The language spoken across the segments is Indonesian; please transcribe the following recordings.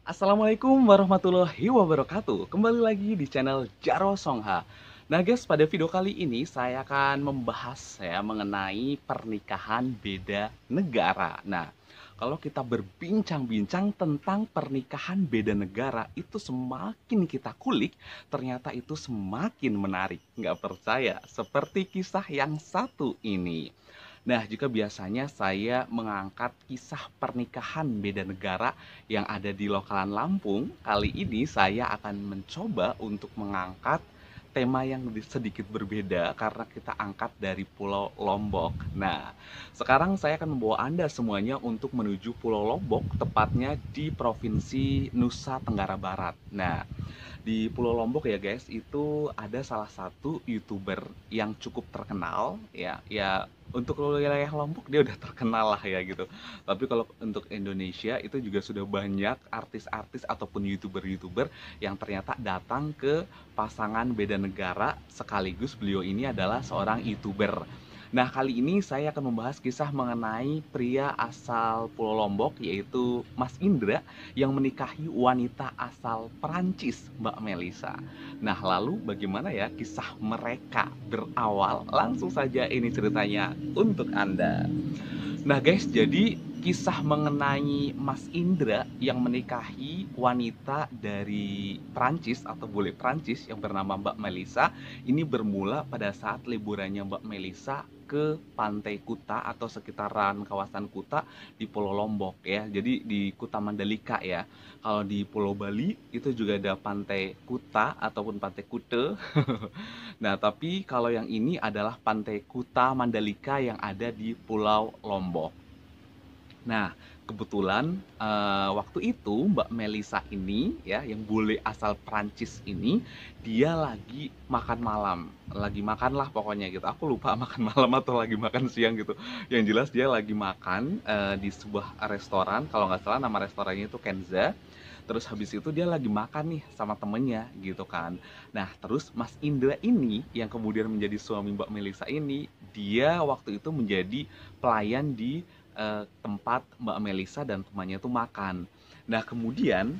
Assalamualaikum warahmatullahi wabarakatuh. Kembali lagi di channel Jaro Songha. Nah guys, pada video kali ini saya akan membahas mengenai pernikahan beda negara. Nah, kalau kita berbincang-bincang tentang pernikahan beda negara, itu semakin kita kulik, ternyata itu semakin menarik. Nggak percaya? Seperti kisah yang satu ini. Nah, juga biasanya saya mengangkat kisah pernikahan beda negara yang ada di lokalan Lampung. Kali ini saya akan mencoba untuk mengangkat tema yang sedikit berbeda karena kita angkat dari Pulau Lombok. Nah, sekarang saya akan membawa Anda semuanya untuk menuju Pulau Lombok, tepatnya di Provinsi Nusa Tenggara Barat. Nah, di Pulau Lombok ya guys, itu ada salah satu YouTuber yang cukup terkenal ya untuk wilayah Lombok dia udah terkenal lah ya gitu. Tapi kalau untuk Indonesia itu juga sudah banyak artis-artis ataupun YouTuber-YouTuber yang ternyata datang ke pasangan beda negara sekaligus beliau ini adalah seorang YouTuber. Nah, kali ini saya akan membahas kisah mengenai pria asal Pulau Lombok yaitu Mas Indra yang menikahi wanita asal Perancis, Mbak Melisa. Nah, lalu bagaimana ya kisah mereka berawal? Langsung saja ini ceritanya untuk Anda. Nah guys, jadi kisah mengenai Mas Indra yang menikahi wanita dari Prancis atau bule Prancis yang bernama Mbak Melisa ini bermula pada saat liburannya Mbak Melisa ke Pantai Kuta atau sekitaran kawasan Kuta di Pulau Lombok ya. Jadi di Kuta Mandalika ya. Kalau di Pulau Bali itu juga ada Pantai Kuta ataupun Pantai Kute. Nah, tapi kalau yang ini adalah Pantai Kuta Mandalika yang ada di Pulau Lombok. Nah, kebetulan waktu itu Mbak Melisa ini ya yang bule asal Prancis ini dia lagi makan malam. Lagi makan lah pokoknya gitu. Aku lupa makan malam atau lagi makan siang gitu. Yang jelas dia lagi makan di sebuah restoran, kalau nggak salah nama restorannya itu Kenza. Terus habis itu dia lagi makan nih sama temennya gitu kan. Nah, terus Mas Indra ini yang kemudian menjadi suami Mbak Melisa ini, dia waktu itu menjadi pelayan di tempat Mbak Melisa dan temannya itu makan. Nah, kemudian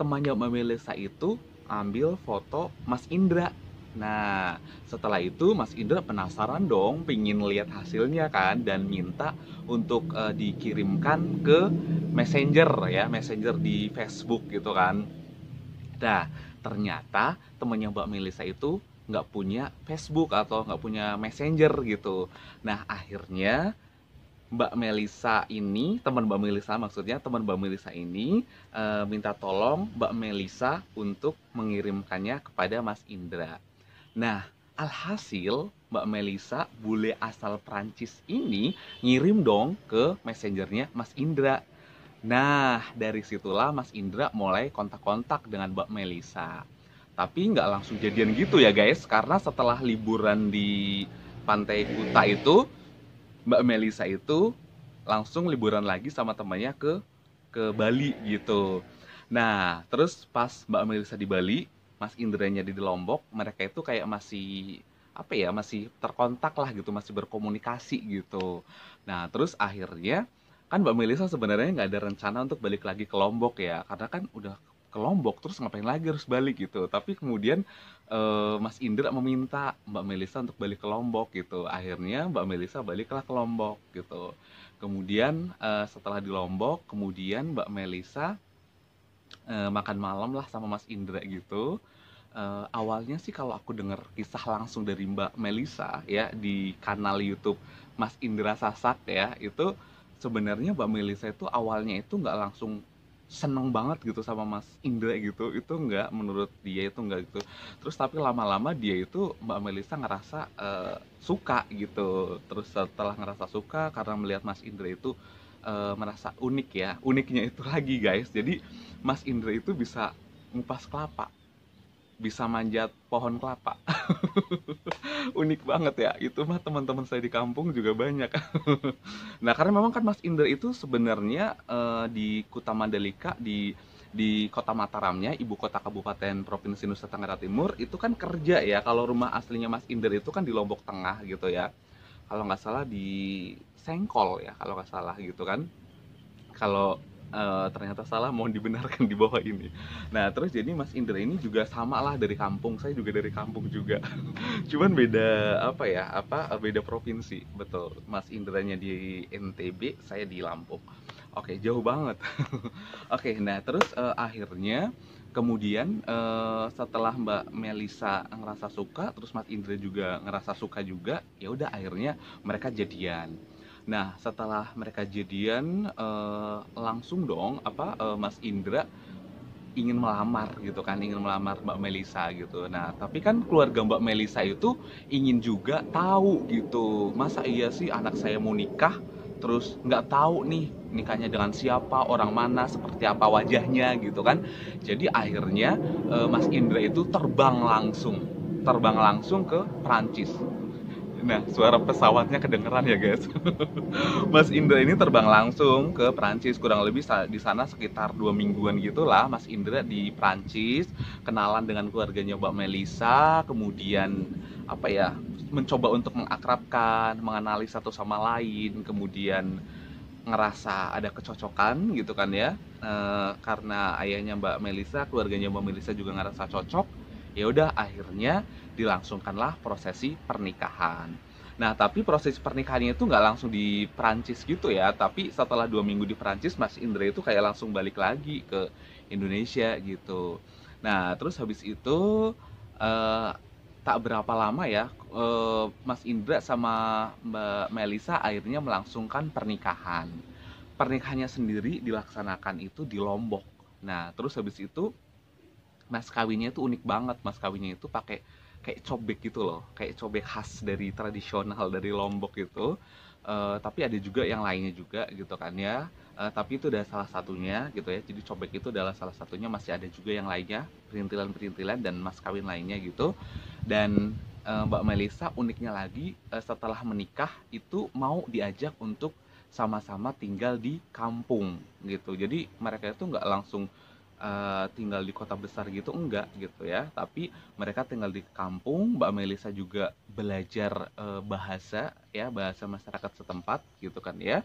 temannya Mbak Melisa itu ambil foto Mas Indra. Nah, setelah itu Mas Indra penasaran dong, pingin lihat hasilnya kan, dan minta untuk dikirimkan ke Messenger ya, Messenger di Facebook gitu kan. Nah, ternyata temannya Mbak Melisa itu nggak punya Facebook atau nggak punya Messenger gitu. Nah, akhirnya Mbak Melisa ini, teman Mbak Melisa maksudnya, teman Mbak Melisa ini minta tolong Mbak Melisa untuk mengirimkannya kepada Mas Indra. Nah, alhasil Mbak Melisa, bule asal Prancis ini ngirim dong ke messengernya Mas Indra. Nah, dari situlah Mas Indra mulai kontak-kontak dengan Mbak Melisa. Tapi nggak langsung jadian gitu ya guys, karena setelah liburan di Pantai Kuta itu, Mbak Melisa itu langsung liburan lagi sama temannya ke Bali gitu. Nah, terus pas Mbak Melisa di Bali, Mas Indranya di Lombok, mereka itu kayak masih apa ya, masih terkontak lah gitu, masih berkomunikasi gitu. Nah, terus akhirnya kan Mbak Melisa sebenarnya nggak ada rencana untuk balik lagi ke Lombok ya, karena kan udah ke Lombok terus ngapain lagi harus balik gitu. Tapi kemudian Mas Indra meminta Mbak Melisa untuk balik ke Lombok gitu. Akhirnya Mbak Melisa baliklah ke Lombok gitu. Kemudian setelah di Lombok, kemudian Mbak Melisa makan malam lah sama Mas Indra gitu. Awalnya sih kalau aku dengar kisah langsung dari Mbak Melisa ya di kanal YouTube Mas Indra Sasak ya, itu sebenarnya Mbak Melisa itu awalnya itu nggak langsung seneng banget gitu sama Mas Indra gitu, itu nggak, menurut dia itu nggak gitu. Terus tapi lama-lama dia itu, Mbak Melisa ngerasa suka gitu. Terus setelah ngerasa suka karena melihat Mas Indra itu merasa unik ya, uniknya itu lagi guys, jadi Mas Indra itu bisa ngupas kelapa, bisa manjat pohon kelapa. Unik banget ya, itu mah teman-teman saya di kampung juga banyak. Nah, karena memang kan Mas Indra itu sebenarnya di Kuta Mandalika, di kota Mataramnya, ibu kota Kabupaten Provinsi Nusa Tenggara Timur, itu kan kerja ya. Kalau rumah aslinya Mas Indra itu kan di Lombok Tengah gitu ya. Kalau nggak salah di Sengkol ya, kalau nggak salah gitu kan. Kalau ternyata salah, mohon dibenarkan di bawah ini. Nah, terus jadi Mas Indra ini juga sama lah dari kampung, saya juga dari kampung juga. Cuman beda apa ya, beda provinsi, betul. Mas Indranya di NTB, saya di Lampung. Oke, jauh banget. Oke, nah terus akhirnya kemudian setelah Mbak Melisa ngerasa suka, terus Mas Indra juga ngerasa suka juga, ya udah akhirnya mereka jadian. Nah, setelah mereka jadian, langsung dong Mas Indra ingin melamar gitu kan, ingin melamar Mbak Melisa gitu. Nah, tapi kan keluarga Mbak Melisa itu ingin juga tahu gitu. Masa iya sih anak saya mau nikah, terus nggak tahu nih nikahnya dengan siapa, orang mana, seperti apa wajahnya gitu kan. Jadi akhirnya Mas Indra itu terbang langsung ke Prancis. Nah, suara pesawatnya kedengeran ya guys. Mas Indra ini terbang langsung ke Prancis, kurang lebih di sana sekitar 2 mingguan gitulah. Mas Indra di Prancis, kenalan dengan keluarganya Mbak Melisa, kemudian apa ya, mencoba untuk mengakrabkan, mengenali satu sama lain, kemudian ngerasa ada kecocokan gitu kan ya. Karena ayahnya Mbak Melisa, keluarganya Mbak Melisa juga ngerasa cocok. Ya udah akhirnya dilangsungkanlah prosesi pernikahan. Nah, tapi proses pernikahannya itu nggak langsung di Perancis gitu ya, tapi setelah 2 minggu di Perancis, Mas Indra itu kayak langsung balik lagi ke Indonesia gitu. Nah, terus habis itu eh, tak berapa lama ya, Mas Indra sama Mbak Melisa akhirnya melangsungkan pernikahan. Pernikahannya sendiri dilaksanakan itu di Lombok. Nah, terus habis itu mas kawinnya itu unik banget. Mas kawinnya itu pakai kayak cobek gitu loh, kayak cobek khas dari tradisional dari Lombok gitu. Tapi ada juga yang lainnya juga gitu kan ya. Tapi itu adalah salah satunya gitu ya. Jadi cobek itu adalah salah satunya, masih ada juga yang lainnya, perintilan-perintilan dan mas kawin lainnya gitu. Dan Mbak Melisa uniknya lagi, setelah menikah itu mau diajak untuk sama-sama tinggal di kampung gitu. Jadi mereka itu nggak langsung tinggal di kota besar gitu, enggak gitu ya, tapi mereka tinggal di kampung. Mbak Melisa juga belajar bahasa ya, bahasa masyarakat setempat gitu kan ya,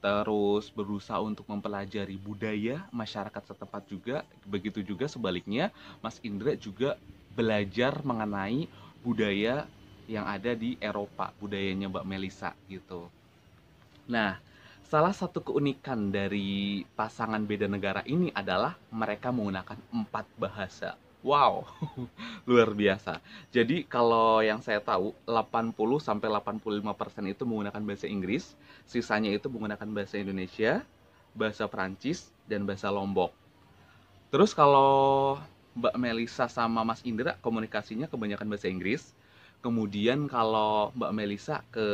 terus berusaha untuk mempelajari budaya masyarakat setempat juga. Begitu juga sebaliknya, Mas Indra juga belajar mengenai budaya yang ada di Eropa, budayanya Mbak Melisa gitu. Nah, salah satu keunikan dari pasangan beda negara ini adalah mereka menggunakan 4 bahasa. Wow, luar biasa. Jadi kalau yang saya tahu 80 sampai 85% itu menggunakan bahasa Inggris, sisanya itu menggunakan bahasa Indonesia, bahasa Prancis, dan bahasa Lombok. Terus kalau Mbak Melisa sama Mas Indra komunikasinya kebanyakan bahasa Inggris. Kemudian kalau Mbak Melisa ke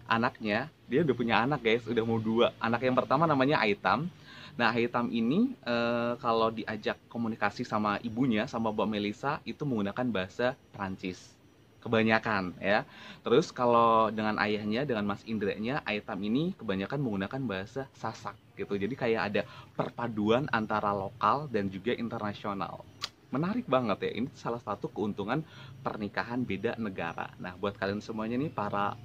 anaknya, dia udah punya anak guys, udah mau 2. Anak yang pertama namanya Aitam. Nah, Aitam ini kalau diajak komunikasi sama ibunya, sama Mbak Melisa, itu menggunakan bahasa Prancis. Kebanyakan ya. Terus kalau dengan ayahnya, dengan Mas Indranya, Aitam ini kebanyakan menggunakan bahasa Sasak gitu. Jadi kayak ada perpaduan antara lokal dan juga internasional. Menarik banget ya. Ini salah satu keuntungan pernikahan beda negara. Nah, buat kalian semuanya nih, para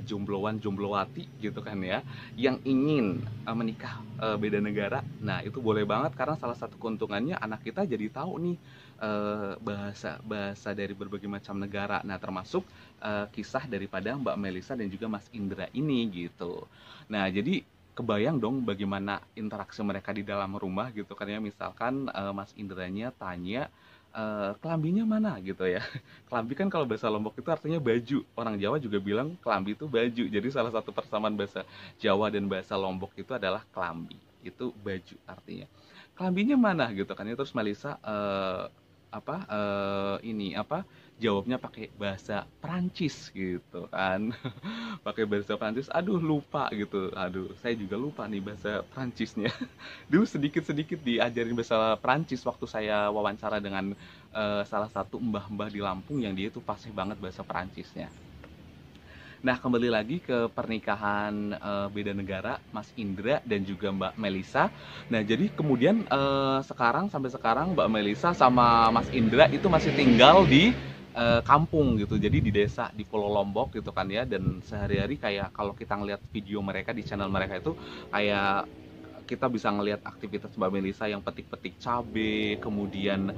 jombloan jomblowati gitu kan ya, yang ingin menikah beda negara, nah itu boleh banget, karena salah satu keuntungannya anak kita jadi tahu nih bahasa bahasa dari berbagai macam negara. Nah, termasuk kisah daripada Mbak Melisa dan juga Mas Indra ini gitu. Nah, jadi kebayang dong bagaimana interaksi mereka di dalam rumah gitu kan ya. Misalkan Mas Indranya tanya, kelambinya mana gitu ya. Kelambi kan kalau bahasa Lombok itu artinya baju. Orang Jawa juga bilang kelambi itu baju. Jadi salah satu persamaan bahasa Jawa dan bahasa Lombok itu adalah kelambi. Itu baju artinya. Kelambinya mana gitu kan ya. Terus Melisa ini jawabnya pakai bahasa Prancis gitu kan. Pakai bahasa Prancis. Aduh, lupa gitu. Aduh, saya juga lupa nih bahasa Prancisnya. Dulu sedikit-sedikit diajarin bahasa Prancis waktu saya wawancara dengan salah satu mbah-mbah di Lampung yang dia itu fasih banget bahasa Prancisnya. Nah, kembali lagi ke pernikahan beda negara, Mas Indra dan juga Mbak Melisa. Nah, jadi kemudian sampai sekarang Mbak Melisa sama Mas Indra itu masih tinggal di kampung gitu. Jadi di desa di Pulau Lombok gitu kan ya. Dan sehari-hari kayak kalau kita ngeliat video mereka di channel mereka itu kayak kita bisa ngelihat aktivitas Mbak Melisa yang petik-petik cabe, kemudian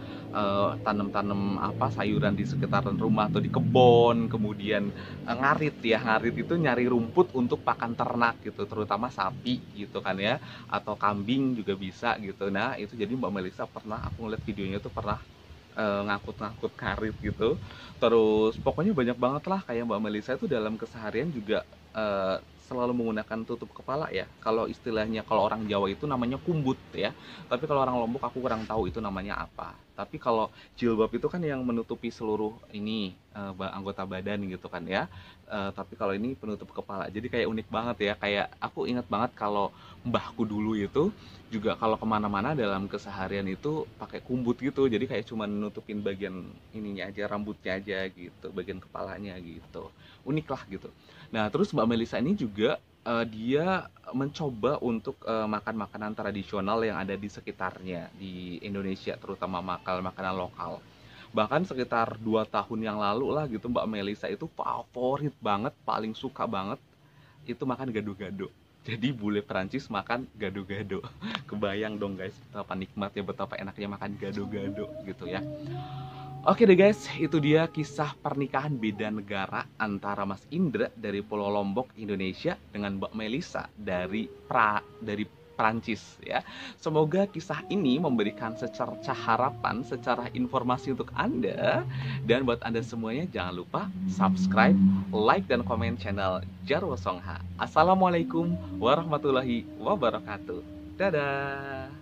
tanam-tanam apa sayuran di sekitaran rumah atau di kebun, kemudian ngarit ya, ngarit itu nyari rumput untuk pakan ternak gitu, terutama sapi gitu kan ya, atau kambing juga bisa gitu. Nah itu jadi Mbak Melisa pernah aku ngeliat videonya tuh pernah ngangkut-ngangkut karit gitu. Terus pokoknya banyak banget lah kayak Mbak Melisa itu dalam keseharian juga selalu menggunakan tutup kepala ya. Kalau istilahnya kalau orang Jawa itu namanya kumbut ya. Tapi kalau orang Lombok aku kurang tahu itu namanya apa. Tapi kalau jilbab itu kan yang menutupi seluruh ini anggota badan gitu kan ya. Tapi kalau ini penutup kepala. Jadi kayak unik banget ya. Kayak aku ingat banget kalau mbahku dulu itu juga kalau kemana-mana dalam keseharian itu pakai kumbut gitu, jadi kayak cuma nutupin bagian ininya aja, rambutnya aja gitu, bagian kepalanya gitu, unik lah gitu. Nah terus Mbak Melisa ini juga dia mencoba untuk makan makanan tradisional yang ada di sekitarnya di Indonesia, terutama makan makanan lokal. Bahkan sekitar 2 tahun yang lalu lah gitu Mbak Melisa itu favorit banget, paling suka banget itu makan gado-gado. Jadi bule Perancis makan gado-gado. Kebayang dong guys, betapa nikmatnya, betapa enaknya makan gado-gado gitu ya. Oke deh guys, itu dia kisah pernikahan beda negara antara Mas Indra dari Pulau Lombok, Indonesia dengan Mbak Melisa dari Prancis ya. Semoga kisah ini memberikan secercah harapan, secara informasi untuk Anda. Dan buat Anda semuanya jangan lupa subscribe, like, dan komen channel Jarwo Songha. Assalamualaikum warahmatullahi wabarakatuh. Dadah.